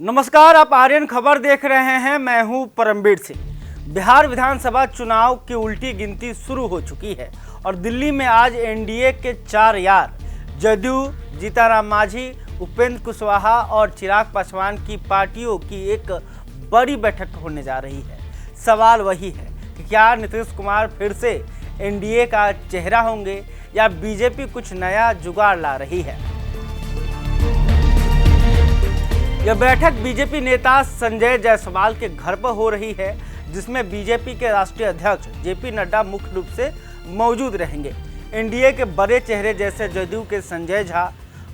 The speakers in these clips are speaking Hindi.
नमस्कार, आप आर्यन खबर देख रहे हैं। मैं हूं परमवीर सिंह। बिहार विधानसभा चुनाव की उल्टी गिनती शुरू हो चुकी है और दिल्ली में आज एनडीए के 4 यार जदयू, जीतनराम मांझी, उपेंद्र कुशवाहा और चिराग पासवान की पार्टियों की एक बड़ी बैठक होने जा रही है। सवाल वही है कि क्या नीतीश कुमार फिर से एनडीए का चेहरा होंगे या बीजेपी कुछ नया जुगाड़ ला रही है। यह बैठक बीजेपी नेता संजय जायसवाल के घर पर हो रही है, जिसमें बीजेपी के राष्ट्रीय अध्यक्ष जेपी नड्डा मुख्य रूप से मौजूद रहेंगे। एनडीए के बड़े चेहरे जैसे जदयू के संजय झा,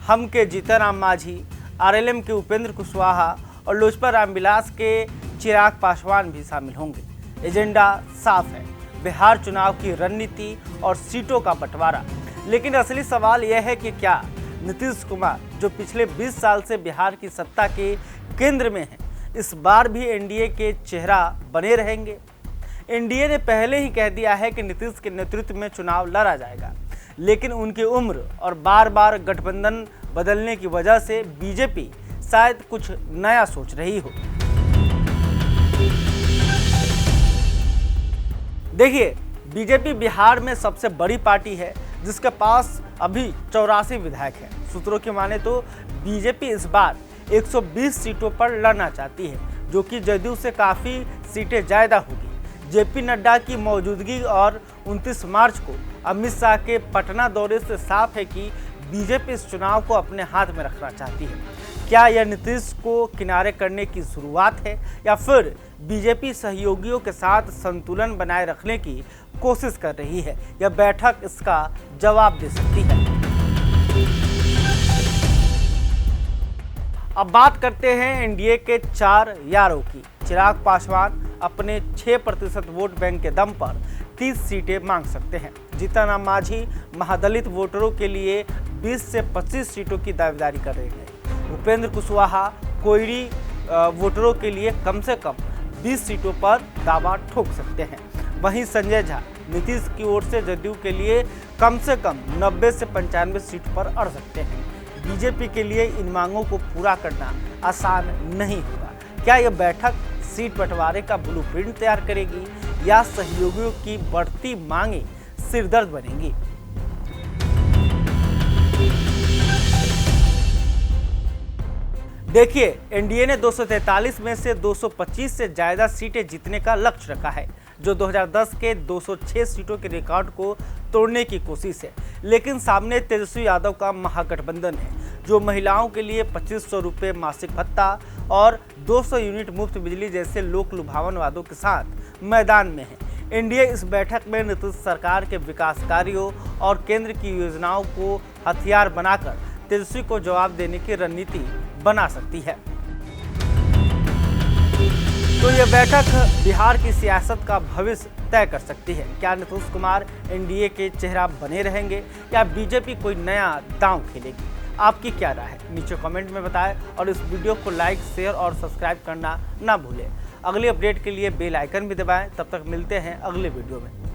हम के जीतनराम मांझी, आरएलएम के उपेंद्र कुशवाहा और लोजपा रामविलास के चिराग पासवान भी शामिल होंगे। एजेंडा साफ है, बिहार चुनाव की रणनीति और सीटों का बंटवारा। लेकिन असली सवाल यह है कि क्या नीतीश कुमार, जो पिछले 20 साल से बिहार की सत्ता के केंद्र में हैं, इस बार भी एनडीए के चेहरा बने रहेंगे। एनडीए ने पहले ही कह दिया है कि नीतीश के नेतृत्व में चुनाव लड़ा जाएगा, लेकिन उनकी उम्र और बार बार गठबंधन बदलने की वजह से बीजेपी शायद कुछ नया सोच रही हो। देखिए, बीजेपी बिहार में सबसे बड़ी पार्टी है, जिसके पास अभी 84 विधायक हैं। सूत्रों की माने तो बीजेपी इस बार 120 सीटों पर लड़ना चाहती है, जो कि जदयू से काफ़ी सीटें ज़्यादा होगी। जेपी नड्डा की मौजूदगी और 29 मार्च को अमित शाह के पटना दौरे से साफ है कि बीजेपी इस चुनाव को अपने हाथ में रखना चाहती है। क्या यह नीतीश को किनारे करने की शुरुआत है या फिर बीजेपी सहयोगियों के साथ संतुलन बनाए रखने की कोशिश कर रही है? यह बैठक इसका जवाब दे सकती है। अब बात करते हैं एनडीए के 4 यारों की। चिराग पासवान अपने 6% वोट बैंक के दम पर 30 सीटें मांग सकते हैं। जीतनराम मांझी महादलित वोटरों के लिए 20 से 25 सीटों की दावेदारी कर रहे हैं। उपेंद्र कुशवाहा कोयरी वोटरों के लिए कम से कम 20 सीटों पर दावा ठोक सकते हैं। वहीं संजय झा नीतीश की ओर से जदयू के लिए कम से कम 90 से 95 सीट पर अड़ सकते हैं। बीजेपी के लिए इन मांगों को पूरा करना आसान नहीं होगा। क्या यह बैठक सीट बंटवारे का ब्लूप्रिंट तैयार करेगी या सहयोगियों की बढ़ती मांगें सिरदर्द बनेंगी? देखिए, एनडीए ने 243 में से 225 से ज़्यादा सीटें जीतने का लक्ष्य रखा है, जो 2010 के 206 सीटों के रिकॉर्ड को तोड़ने की कोशिश है। लेकिन सामने तेजस्वी यादव का महागठबंधन है, जो महिलाओं के लिए 2500 रुपये मासिक भत्ता और 200 यूनिट मुफ्त बिजली जैसे लोक लुभावन वादों के साथ मैदान में है। एनडीए इस बैठक में नीतीश सरकार के विकास कार्यों और केंद्र की योजनाओं को हथियार बनाकर तेजस्वी को जवाब देने की रणनीति बना सकती है। तो यह बैठक बिहार की सियासत का भविष्य तय कर सकती है। क्या नीतीश कुमार एनडीए के चेहरा बने रहेंगे या बीजेपी कोई नया दांव खेलेगी? आपकी क्या राय है? नीचे कमेंट में बताएं और इस वीडियो को लाइक, शेयर और सब्सक्राइब करना ना भूलें। अगली अपडेट के लिए बेल आइकन भी दबाएं। तब तक मिलते हैं अगले वीडियो में।